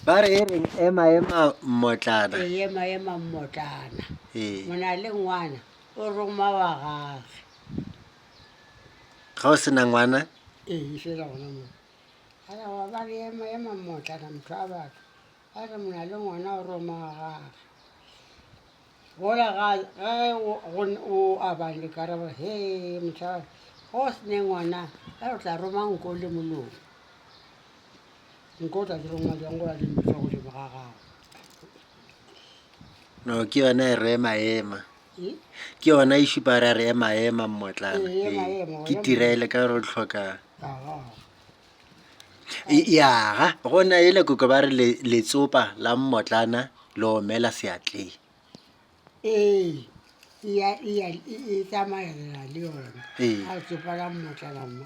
ba re e reng ema mmotlana. ema mmotlana. Ee. Mona le ngwana o roma wa gage. Ga o sena ngwana Ee, fela gona mo. Ala wa ba re ema mmotlana motho a batho. A re mona le ngwana o roma wa gage. Gola ga o abang le karabo, he motho go sene ngwana a o tla roma nko le molomo. Nko o tla dira ngwa jang gola le ntho go sheba ga gago. no ke yona e re ema ke yona e šupa re re ema mmotlana. Ke tirele ka re o tlhoka yaga gona ele koko ba re letsopa la mmotlana le omela seatleng. Ee, e tsamaela le yona. A letsopa la mmotlana mma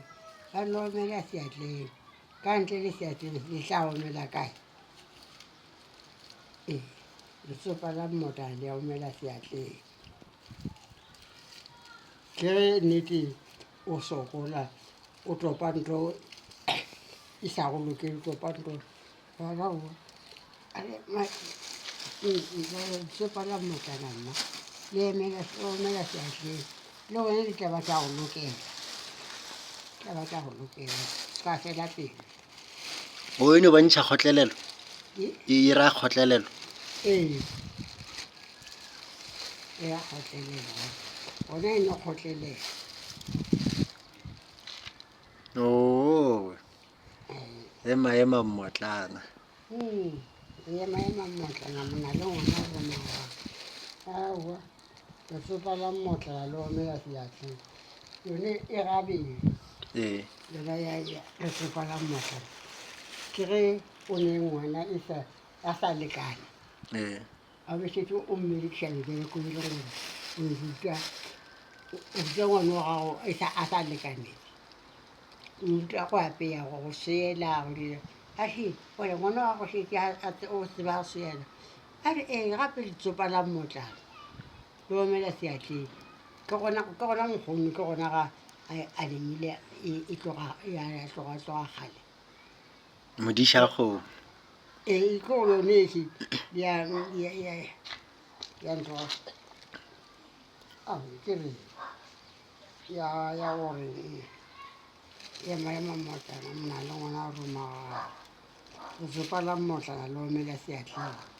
ba le omela seatleng, ka ntle le seatleng le tla omela kae. Ee, letsopa la mmotlana le omela seatleng. Ke ge nnete o sokola o topa ntho e sa go lokele, topa ntho letsopa la mmotlana mma le omela seatleng, le gone di tla ba tša go lokela, tla ba tša go lokela ka fela pele. o ene o bontšha kgotlelelo e ra kgotlelelo. Ee, e ya kgotlelela gona e no kgotlelela. o ema mmotlana. ema mmotlana mona le ngwana o romaga. Aowa, letsopa la mmotlana le omela seatleng yone e gabedi. Yona ya letsopa la mmotlana ke ge o ne ngwana a sa lekane, a bešetse o mmedikiša mebereko e le gore o ruta ngwana wa gago a sa lekaneng, o ruta go apea, go seela, go dira ahe gore ngwana wa go šetse o tseba go seela. A re ee, gape letsopa la mmotlana le omela seatleng ke gona nkgono, ke gona ga a lemile e tloga kgale. modiša kgomo. Ee, ke go yone ese ya ntho ke re ya gore ema mmotlana mona le ngwana o romaga, letsopa la mmotlana le omela seatleng.